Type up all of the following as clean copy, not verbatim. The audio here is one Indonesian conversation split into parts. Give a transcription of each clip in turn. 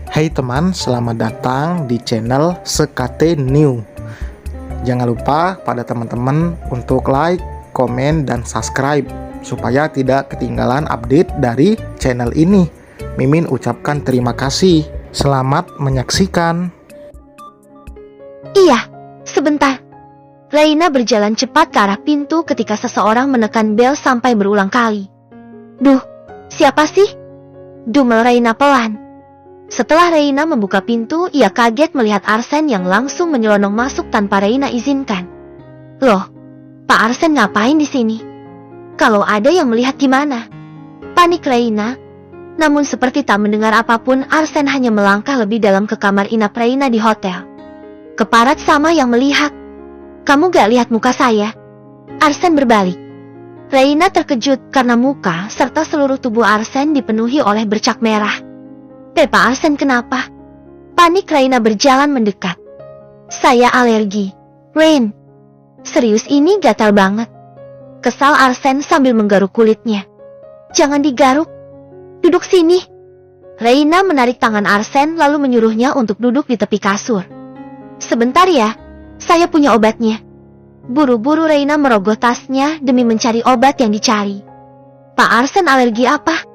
Hai teman, selamat datang di channel Sekate New. Jangan lupa pada teman-teman untuk like, komen, dan subscribe supaya tidak ketinggalan update dari channel ini. Mimin ucapkan terima kasih. Selamat menyaksikan. Iya, sebentar. Reina berjalan cepat ke arah pintu ketika seseorang menekan bel sampai berulang kali. Duh, siapa sih? Dumel Reina pelan. Setelah Reina membuka pintu, ia kaget melihat Arsen yang langsung menyelonong masuk tanpa Reina izinkan. Loh, Pak Arsen ngapain di sini? Kalau ada yang melihat gimana? Panik Reina. Namun seperti tak mendengar apapun, Arsen hanya melangkah lebih dalam ke kamar inap Reina di hotel. Keparat sama yang melihat. Kamu gak lihat muka saya? Arsen berbalik. Reina terkejut karena muka serta seluruh tubuh Arsen dipenuhi oleh bercak merah. Pak Arsen kenapa? Panik Reina berjalan mendekat. Saya alergi. Rain. Serius ini gatal banget. Kesal Arsen sambil menggaruk kulitnya. Jangan digaruk. Duduk sini. Reina menarik tangan Arsen lalu menyuruhnya untuk duduk di tepi kasur. Sebentar ya, saya punya obatnya. Buru-buru Reina merogoh tasnya demi mencari obat yang dicari. Pak Arsen alergi apa?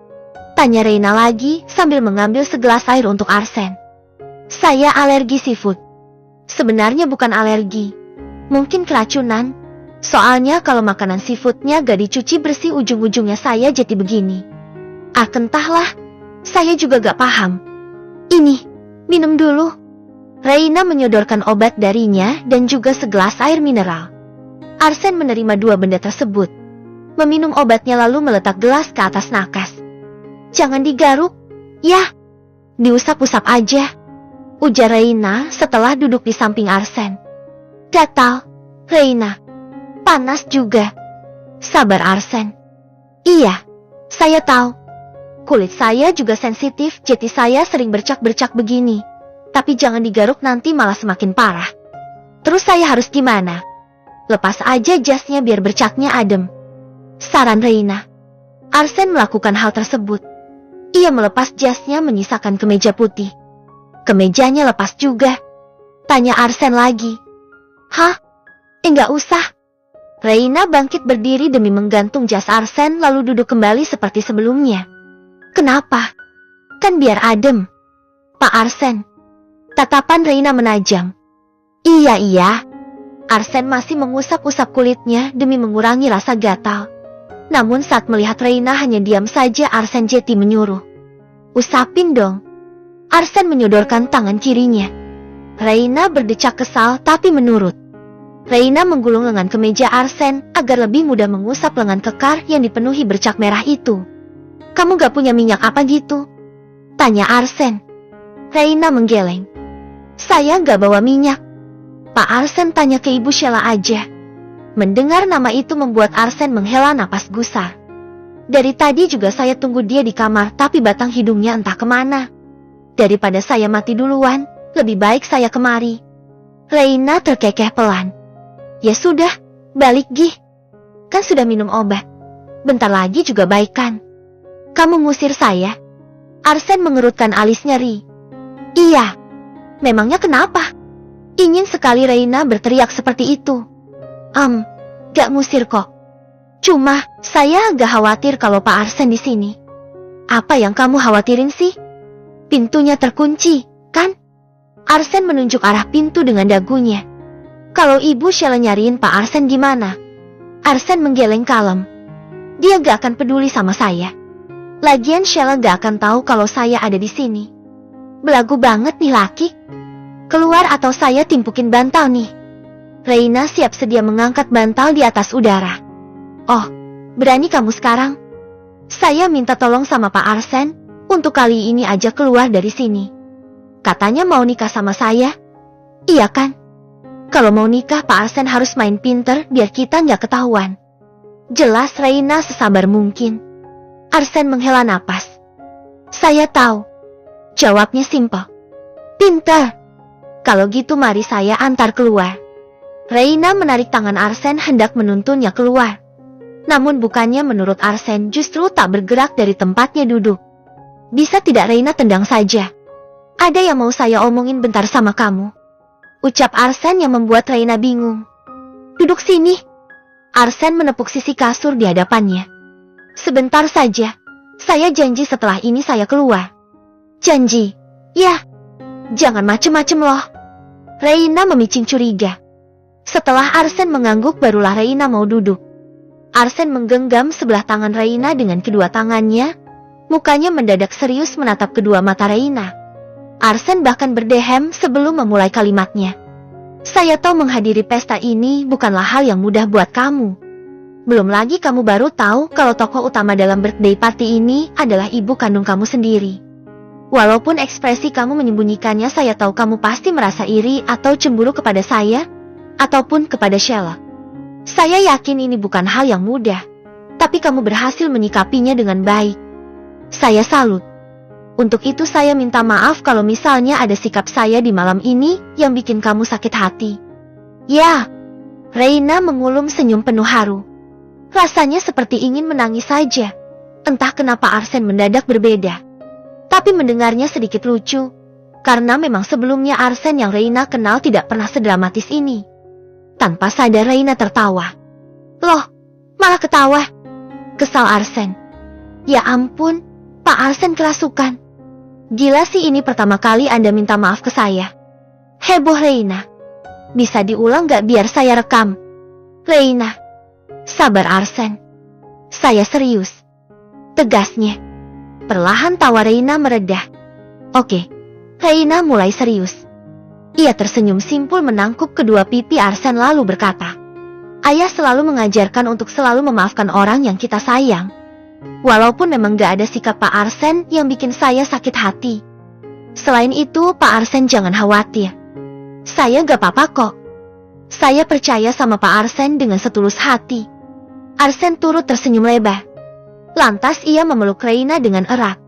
Tanya Reina lagi sambil mengambil segelas air untuk Arsen. Saya alergi seafood. Sebenarnya bukan alergi. Mungkin keracunan. Soalnya kalau makanan seafoodnya gak dicuci bersih ujung-ujungnya saya jadi begini. Entahlah. Saya juga gak paham. Ini, minum dulu. Reina menyodorkan obat darinya dan juga segelas air mineral. Arsen menerima dua benda tersebut. Meminum obatnya lalu meletak gelas ke atas nakas. Jangan digaruk, ya. Diusap-usap aja, ujar Reina setelah duduk di samping Arsen. Gatal, Reina. Panas juga. Sabar Arsen. Iya, saya tahu. Kulit saya juga sensitif, jadi saya sering bercak-bercak begini. Tapi jangan digaruk nanti malah semakin parah. Terus saya harus gimana? Lepas aja jasnya biar bercaknya adem. Saran Reina. Arsen melakukan hal tersebut. Ia melepas jasnya menyisakan kemeja putih. Kemejanya lepas juga. Tanya Arsen lagi. Hah? Enggak usah. Reina bangkit berdiri demi menggantung jas Arsen lalu duduk kembali seperti sebelumnya. Kenapa? Kan biar adem. Pak Arsen. Tatapan Reina menajam. Iya. Arsen masih mengusap-usap kulitnya demi mengurangi rasa gatal. Namun saat melihat Reina hanya diam saja, Arsen jadi menyuruh. Usapin dong. Arsen menyodorkan tangan kirinya. Reina berdecak kesal tapi menurut. Reina menggulung lengan kemeja Arsen agar lebih mudah mengusap lengan kekar yang dipenuhi bercak merah itu. Kamu gak punya minyak apa gitu? Tanya Arsen. Reina menggeleng. Saya gak bawa minyak. Pak Arsen tanya ke Ibu Sheila aja. Mendengar nama itu membuat Arsen menghela napas gusar. Dari tadi juga saya tunggu dia di kamar, tapi batang hidungnya entah kemana. Daripada saya mati duluan, lebih baik saya kemari. Reina terkekeh pelan. Ya sudah, balik Gih. Kan sudah minum obat. Bentar lagi juga baikan. Kamu ngusir saya? Arsen mengerutkan alis nyeri. Iya. Memangnya kenapa? Ingin sekali Reina berteriak seperti itu. Gak ngusir kok. Cuma, saya agak khawatir kalau Pak Arsen di sini. Apa yang kamu khawatirin sih? Pintunya terkunci, kan? Arsen menunjuk arah pintu dengan dagunya. Kalau Ibu Sheila nyariin Pak Arsen gimana? Arsen menggeleng kalem. Dia gak akan peduli sama saya. Lagian Sheila gak akan tahu kalau saya ada di sini. Belagu banget nih laki. Keluar atau saya timpukin bantal nih. Reina siap sedia mengangkat bantal di atas udara. Oh, berani kamu sekarang? Saya minta tolong sama Pak Arsen, untuk kali ini aja keluar dari sini. Katanya mau nikah sama saya. Iya kan? Kalau mau nikah Pak Arsen harus main pinter biar kita nggak ketahuan. Jelas Reina sesabar mungkin. Arsen menghela napas. Saya tahu. Jawabnya simpel. Pinter. Kalau gitu mari saya antar keluar. Reina menarik tangan Arsen hendak menuntunnya keluar. Namun bukannya menurut Arsen justru tak bergerak dari tempatnya duduk. Bisa tidak Reina tendang saja? Ada yang mau saya omongin bentar sama kamu, ucap Arsen yang membuat Reina bingung. Duduk sini. Arsen menepuk sisi kasur di hadapannya. Sebentar saja. Saya janji setelah ini saya keluar. Janji? Ya. Jangan macem-macem loh. Reina memicing curiga. Setelah Arsen mengangguk barulah Reina mau duduk. Arsen menggenggam sebelah tangan Reina dengan kedua tangannya. Mukanya mendadak serius menatap kedua mata Reina. Arsen bahkan berdehem sebelum memulai kalimatnya. Saya tahu menghadiri pesta ini bukanlah hal yang mudah buat kamu. Belum lagi kamu baru tahu kalau tokoh utama dalam birthday party ini adalah ibu kandung kamu sendiri. Walaupun ekspresi kamu menyembunyikannya, saya tahu kamu pasti merasa iri atau cemburu kepada saya, ataupun kepada Sheila. Saya yakin ini bukan hal yang mudah, tapi kamu berhasil menyikapinya dengan baik. Saya salut. Untuk itu saya minta maaf kalau misalnya ada sikap saya di malam ini yang bikin kamu sakit hati. Ya, Reina mengulum senyum penuh haru. Rasanya seperti ingin menangis saja. Entah kenapa Arsen mendadak berbeda. Tapi mendengarnya sedikit lucu, karena memang sebelumnya Arsen yang Reina kenal tidak pernah sedramatis ini. Tanpa sadar Reina tertawa. Loh, malah ketawa. Kesal Arsen. Ya ampun, Pak Arsen kerasukan. Gila sih, ini pertama kali Anda minta maaf ke saya. Heboh Reina. Bisa diulang gak biar saya rekam? Reina. Sabar Arsen. Saya serius. Tegasnya. Perlahan tawa Reina meredah. Oke. Reina mulai serius. Ia tersenyum simpul menangkup kedua pipi Arsen lalu berkata. Ayah selalu mengajarkan untuk selalu memaafkan orang yang kita sayang. Walaupun memang gak ada sikap Pak Arsen yang bikin saya sakit hati. Selain itu, Pak Arsen jangan khawatir. Saya gak apa-apa kok. Saya percaya sama Pak Arsen dengan setulus hati. Arsen turut tersenyum lebar. Lantas ia memeluk Reina dengan erat.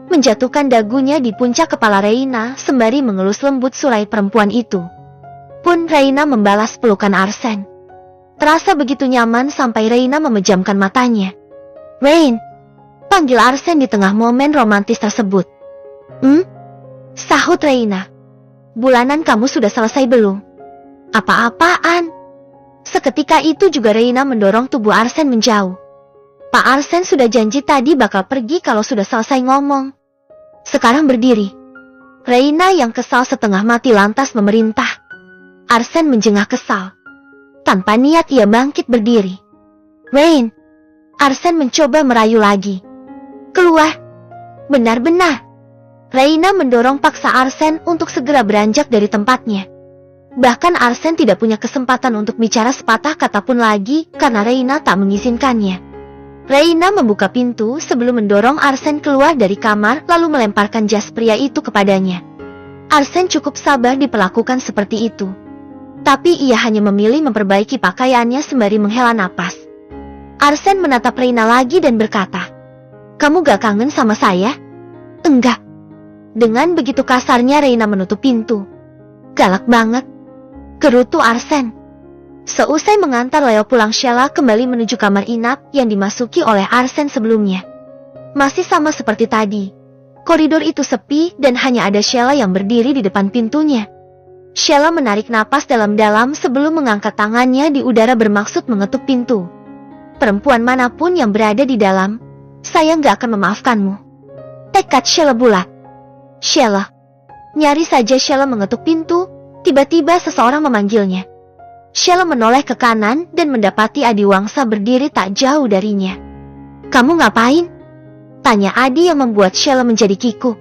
Menjatuhkan dagunya di puncak kepala Reina sembari mengelus lembut surai perempuan itu. Pun Reina membalas pelukan Arsen. Terasa begitu nyaman sampai Reina memejamkan matanya. Rain, panggil Arsen di tengah momen romantis tersebut. Sahut Reina. Bulanan kamu sudah selesai belum? Apa-apaan? Seketika itu juga Reina mendorong tubuh Arsen menjauh. Pak Arsen sudah janji tadi bakal pergi kalau sudah selesai ngomong. Sekarang berdiri. Reina yang kesal setengah mati lantas memerintah. Arsen menjengah kesal. Tanpa niat ia bangkit berdiri. Rain. Arsen mencoba merayu lagi. Keluar. Benar-benar. Reina mendorong paksa Arsen untuk segera beranjak dari tempatnya. Bahkan Arsen tidak punya kesempatan untuk bicara sepatah kata pun lagi karena Reina tak mengizinkannya. Reina membuka pintu sebelum mendorong Arsen keluar dari kamar lalu melemparkan jas pria itu kepadanya. Arsen cukup sabar diperlakukan seperti itu. Tapi ia hanya memilih memperbaiki pakaiannya sembari menghela napas. Arsen menatap Reina lagi dan berkata, kamu gak kangen sama saya? Enggak. Dengan begitu kasarnya Reina menutup pintu. Galak banget. Gerutu Arsen. Seusai mengantar Leo pulang, Sheila kembali menuju kamar inap yang dimasuki oleh Arsen sebelumnya. Masih sama seperti tadi. Koridor itu sepi dan hanya ada Sheila yang berdiri di depan pintunya. Sheila menarik napas dalam-dalam sebelum mengangkat tangannya di udara bermaksud mengetuk pintu. Perempuan manapun yang berada di dalam, saya gak akan memaafkanmu. Tekad Sheila bulat. Sheila. Nyaris saja Sheila mengetuk pintu, tiba-tiba seseorang memanggilnya. Sheila menoleh ke kanan dan mendapati Adi Wangsa berdiri tak jauh darinya. Kamu ngapain? Tanya Adi yang membuat Sheila menjadi kikuk.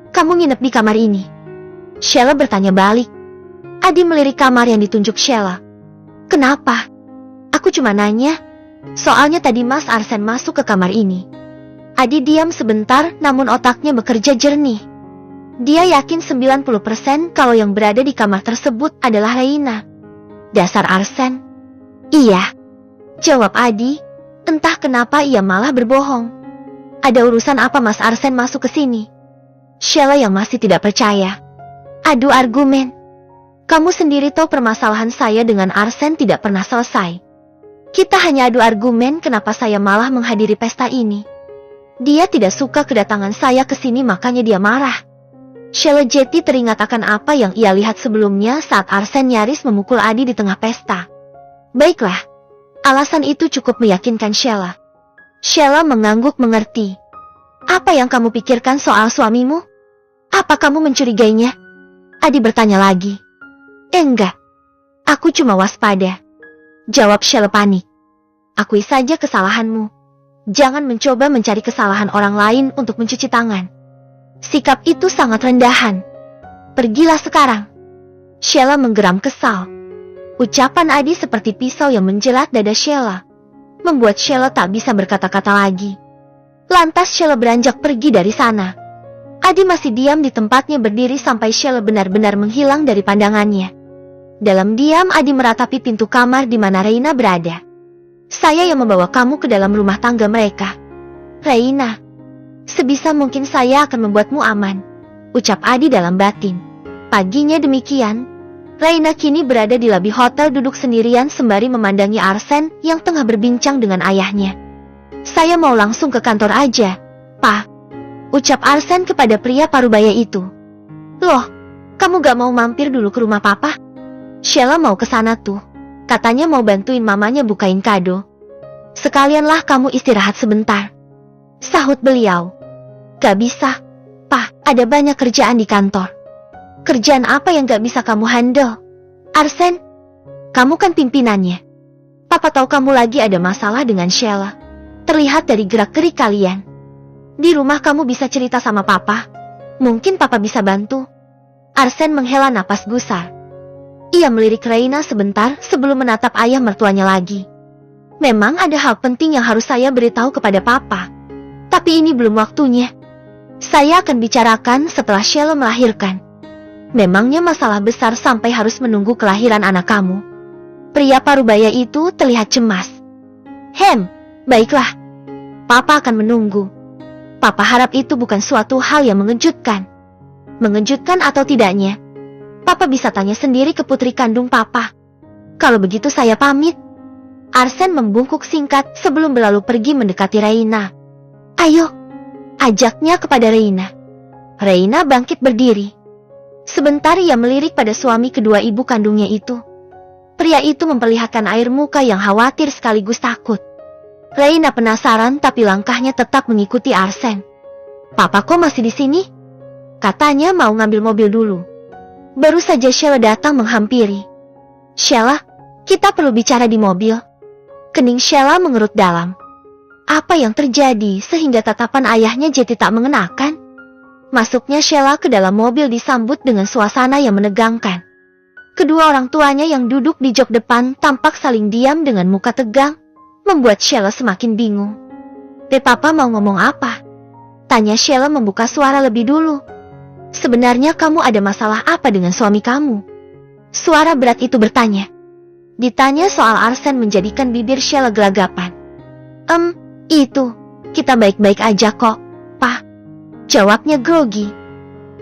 Kamu nginep di kamar ini? Sheila bertanya balik. Adi melirik kamar yang ditunjuk Sheila. Kenapa? Aku cuma nanya. Soalnya tadi Mas Arsen masuk ke kamar ini. Adi diam sebentar namun otaknya bekerja jernih. Dia yakin 90% kalau yang berada di kamar tersebut adalah Reina. Dasar Arsen. Iya. Jawab Adi. Entah kenapa ia malah berbohong. Ada urusan apa Mas Arsen masuk ke sini? Sheila yang masih tidak percaya. Adu argumen. Kamu sendiri tahu permasalahan saya dengan Arsen tidak pernah selesai. Kita hanya adu argumen kenapa saya malah menghadiri pesta ini. Dia tidak suka kedatangan saya ke sini makanya dia marah. Sheila Jetty teringat akan apa yang ia lihat sebelumnya saat Arsen nyaris memukul Adi di tengah pesta. Baiklah, alasan itu cukup meyakinkan Sheila. Sheila mengangguk mengerti. Apa yang kamu pikirkan soal suamimu? Apa kamu mencurigainya? Adi bertanya lagi. Enggak. Aku cuma waspada. Jawab Sheila panik. Akui saja kesalahanmu. Jangan mencoba mencari kesalahan orang lain untuk mencuci tangan. Sikap itu sangat rendahan. Pergilah sekarang. Sheila menggeram kesal. Ucapan Adi seperti pisau yang menjerat dada Sheila, membuat Sheila tak bisa berkata-kata lagi. Lantas Sheila beranjak pergi dari sana. Adi masih diam di tempatnya berdiri sampai Sheila benar-benar menghilang dari pandangannya. Dalam diam Adi meratapi pintu kamar di mana Reina berada. Saya yang membawa kamu ke dalam rumah tangga mereka. Reina, sebisa mungkin saya akan membuatmu aman, ucap Adi dalam batin. Paginya demikian, Reina kini berada di lobi hotel duduk sendirian sembari memandangi Arsen yang tengah berbincang dengan ayahnya. Saya mau langsung ke kantor aja, Pak, ucap Arsen kepada pria parubaya itu. Loh, kamu gak mau mampir dulu ke rumah papa? Sheila mau ke sana tuh. Katanya mau bantuin mamanya bukain kado. Sekalianlah kamu istirahat sebentar, sahut beliau. Gak bisa, Pak, ada banyak kerjaan di kantor. Kerjaan apa yang gak bisa kamu handle? Arsen, kamu kan pimpinannya. Papa tahu kamu lagi ada masalah dengan Sheila. Terlihat dari gerak-gerik kalian. Di rumah kamu bisa cerita sama papa. Mungkin papa bisa bantu. Arsen menghela napas gusar. Ia melirik Reina sebentar sebelum menatap ayah mertuanya lagi. Memang ada hal penting yang harus saya beritahu kepada papa. Tapi ini belum waktunya. Saya akan bicarakan setelah Sheila melahirkan. Memangnya masalah besar sampai harus menunggu kelahiran anak kamu? Pria parubaya itu terlihat cemas. Baiklah. Papa akan menunggu. Papa harap itu bukan suatu hal yang mengejutkan. Mengejutkan atau tidaknya, Papa bisa tanya sendiri ke putri kandung Papa. Kalau begitu saya pamit. Arsen membungkuk singkat sebelum berlalu pergi mendekati Reina. Ayo, ajaknya kepada Reina. Reina bangkit berdiri. Sebentar ia melirik pada suami kedua ibu kandungnya itu. Pria itu memperlihatkan air muka yang khawatir sekaligus takut. Reina penasaran tapi langkahnya tetap mengikuti Arsen. Papa kok masih di sini? Katanya mau ngambil mobil dulu. Baru saja Sheila datang menghampiri. Sheila, kita perlu bicara di mobil. Kening Sheila mengerut dalam. Apa yang terjadi sehingga tatapan ayahnya jadi tak mengenakan? Masuknya Sheila ke dalam mobil disambut dengan suasana yang menegangkan. Kedua orang tuanya yang duduk di jok depan tampak saling diam dengan muka tegang, membuat Sheila semakin bingung. Papa mau ngomong apa? Tanya Sheila membuka suara lebih dulu. Sebenarnya kamu ada masalah apa dengan suami kamu? Suara berat itu bertanya. Ditanya soal Arsen menjadikan bibir Sheila gelagapan. Itu, kita baik-baik aja kok, Pak. Jawabnya grogi.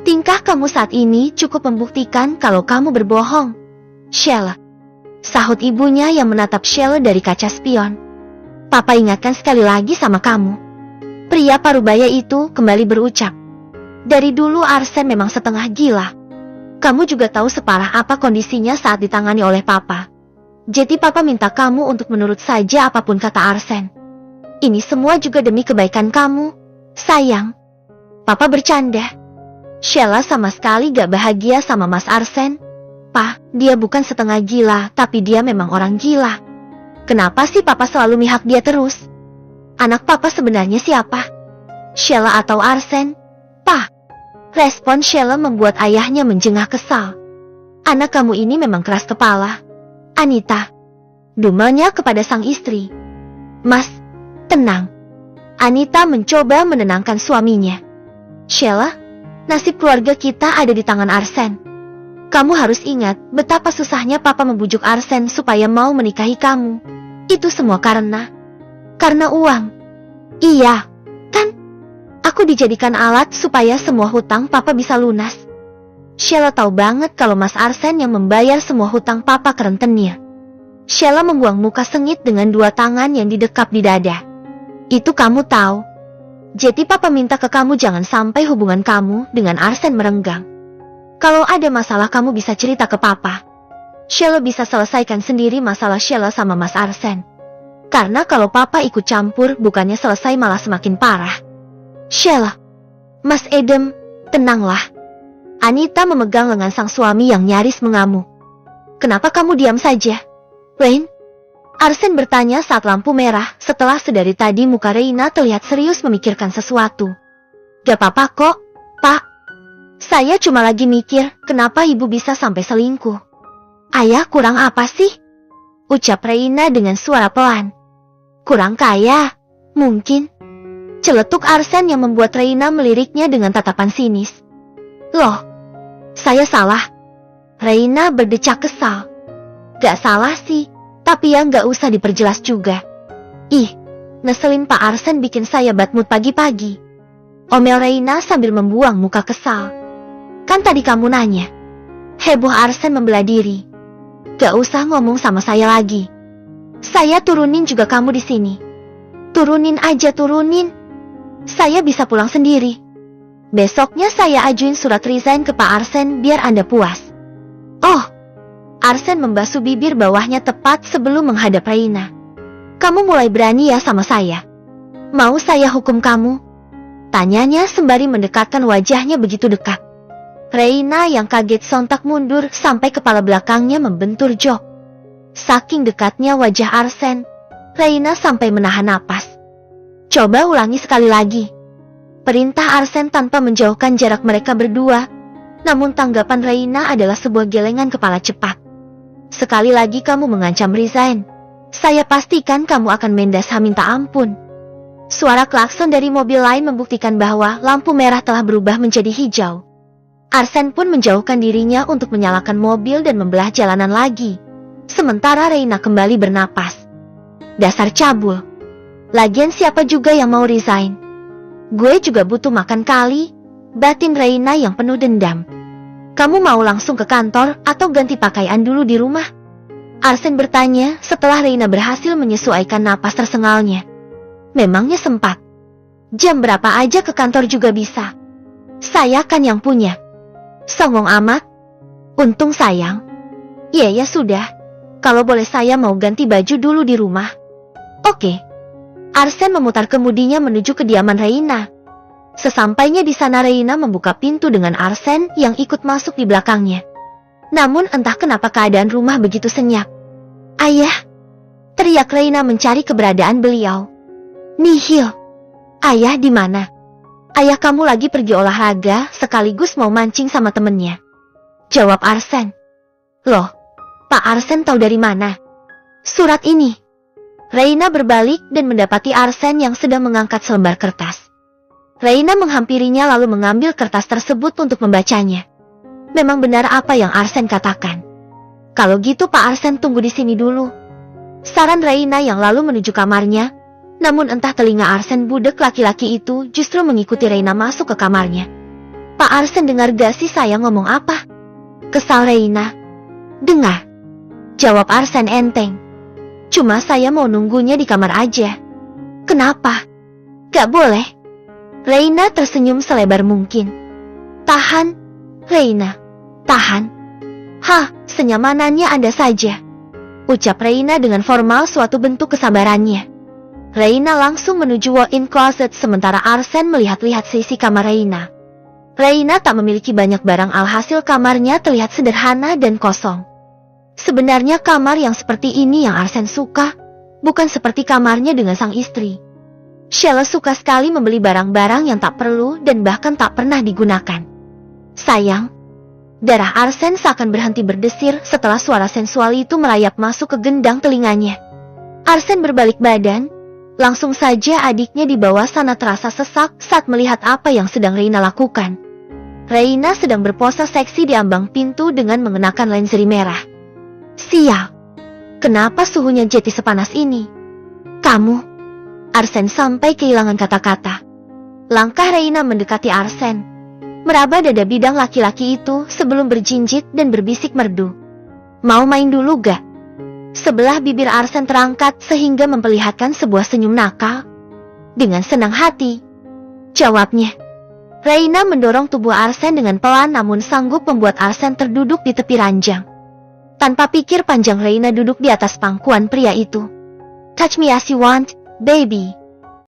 Tingkah kamu saat ini cukup membuktikan kalau kamu berbohong, Sheila. Sahut ibunya yang menatap Sheila dari kaca spion. Papa ingatkan sekali lagi sama kamu. Pria parubaya itu kembali berucap. Dari dulu Arsen memang setengah gila. Kamu juga tahu separah apa kondisinya saat ditangani oleh Papa. Jadi Papa minta kamu untuk menurut saja apapun kata Arsen. Ini semua juga demi kebaikan kamu, sayang. Papa bercanda. Sheila sama sekali gak bahagia sama Mas Arsen. Pa, dia bukan setengah gila, tapi dia memang orang gila. Kenapa sih Papa selalu mihak dia terus? Anak Papa sebenarnya siapa? Sheila atau Arsen? Pa. Respon Sheila membuat ayahnya menjengah kesal. Anak kamu ini memang keras kepala, Anita. Dumelnya kepada sang istri. Mas, tenang. Anita mencoba menenangkan suaminya. Sheila, nasib keluarga kita ada di tangan Arsen. Kamu harus ingat betapa susahnya Papa membujuk Arsen supaya mau menikahi kamu. Itu semua karena uang. Iya, kan? Aku dijadikan alat supaya semua hutang Papa bisa lunas. Sheila tahu banget kalau Mas Arsen yang membayar semua hutang Papa ke rentenir. Sheila membuang muka sengit dengan dua tangan yang didekap di dada. Itu kamu tahu. Jadi papa minta ke kamu jangan sampai hubungan kamu dengan Arsen merenggang. Kalau ada masalah kamu bisa cerita ke papa. Sheila bisa selesaikan sendiri masalah Sheila sama Mas Arsen. Karena kalau papa ikut campur bukannya selesai malah semakin parah. Sheila, Mas Edem, tenanglah. Anita memegang lengan sang suami yang nyaris mengamuk. Kenapa kamu diam saja, Rain? Arsen bertanya saat lampu merah setelah sedari tadi muka Reina terlihat serius memikirkan sesuatu. Gak apa-apa kok, Pak. Saya cuma lagi mikir kenapa ibu bisa sampai selingkuh. Ayah kurang apa sih? Ucap Reina dengan suara pelan. Kurang kaya, mungkin. Celetuk Arsen yang membuat Reina meliriknya dengan tatapan sinis. Loh, saya salah. Reina berdecak kesal. Gak salah sih. Tapi ya nggak usah diperjelas juga. Ih, ngeselin Pak Arsen bikin saya bad mood pagi-pagi. Omel Reina sambil membuang muka kesal. Kan tadi kamu nanya. Heboh Arsen membelah diri. Gak usah ngomong sama saya lagi. Saya turunin juga kamu di sini. Turunin aja turunin. Saya bisa pulang sendiri. Besoknya saya ajuin surat resign ke Pak Arsen biar Anda puas. Oh. Arsen membasuh bibir bawahnya tepat sebelum menghadap Reina. Kamu mulai berani ya sama saya. Mau saya hukum kamu? Tanyanya sembari mendekatkan wajahnya begitu dekat. Reina yang kaget sontak mundur sampai kepala belakangnya membentur jok. Saking dekatnya wajah Arsen, Reina sampai menahan napas. Coba ulangi sekali lagi. Perintah Arsen tanpa menjauhkan jarak mereka berdua. Namun tanggapan Reina adalah sebuah gelengan kepala cepat. Sekali lagi kamu mengancam resign. Saya pastikan kamu akan mendasar minta ampun. Suara klakson dari mobil lain membuktikan bahwa lampu merah telah berubah menjadi hijau. Arsen pun menjauhkan dirinya untuk menyalakan mobil dan membelah jalanan lagi. Sementara Reina kembali bernapas. Dasar cabul. Lagian siapa juga yang mau resign? Gue juga butuh makan kali. Batin Reina yang penuh dendam. Kamu mau langsung ke kantor atau ganti pakaian dulu di rumah? Arsen bertanya setelah Reina berhasil menyesuaikan napas tersengalnya. Memangnya sempat. Jam berapa aja ke kantor juga bisa. Saya kan yang punya. Songong amat. Untung sayang. Ya sudah. Kalau boleh saya mau ganti baju dulu di rumah. Oke. Arsen memutar kemudinya menuju kediaman Reina. Sesampainya di sana Reina membuka pintu dengan Arsen yang ikut masuk di belakangnya. Namun entah kenapa keadaan rumah begitu senyap. Ayah! Teriak Reina mencari keberadaan beliau. Nihil! Ayah di mana? Ayah kamu lagi pergi olahraga sekaligus mau mancing sama temennya. Jawab Arsen. Loh, Pak Arsen tahu dari mana? Surat ini. Reina berbalik dan mendapati Arsen yang sedang mengangkat selembar kertas. Reina menghampirinya lalu mengambil kertas tersebut untuk membacanya. Memang benar apa yang Arsen katakan. Kalau gitu Pak Arsen tunggu di sini dulu. Saran Reina yang lalu menuju kamarnya. Namun entah telinga Arsen budek laki-laki itu justru mengikuti Reina masuk ke kamarnya. Pak Arsen dengar gak sih saya ngomong apa? Kesal Reina. Dengar. Jawab Arsen enteng. Cuma saya mau nunggunya di kamar aja. Kenapa? Gak boleh. Reina tersenyum selebar mungkin. Tahan, Reina. Tahan. Hah, senyamanannya Anda saja. Ucap Reina dengan formal suatu bentuk kesabarannya. Reina langsung menuju walk-in closet sementara Arsen melihat-lihat sisi kamar Reina. Reina tak memiliki banyak barang alhasil kamarnya terlihat sederhana dan kosong. Sebenarnya kamar yang seperti ini yang Arsen suka, bukan seperti kamarnya dengan sang istri. Sheila suka sekali membeli barang-barang yang tak perlu dan bahkan tak pernah digunakan. Sayang, darah Arsen seakan berhenti berdesir setelah suara sensual itu merayap masuk ke gendang telinganya. Arsen berbalik badan, langsung saja adiknya di bawah sana terasa sesak saat melihat apa yang sedang Reina lakukan. Reina sedang berpose seksi di ambang pintu dengan mengenakan lingerie merah. Sial, kenapa suhunya jadi sepanas ini? Kamu... Arsen sampai kehilangan kata-kata. Langkah Reina mendekati Arsen, meraba dada bidang laki-laki itu sebelum berjinjit dan berbisik merdu. Mau main dulu gak? Sebelah bibir Arsen terangkat sehingga memperlihatkan sebuah senyum nakal. Dengan senang hati, jawabnya. Reina mendorong tubuh Arsen dengan pelan namun sanggup membuat Arsen terduduk di tepi ranjang. Tanpa pikir panjang Reina duduk di atas pangkuan pria itu. Touch me as you want, baby.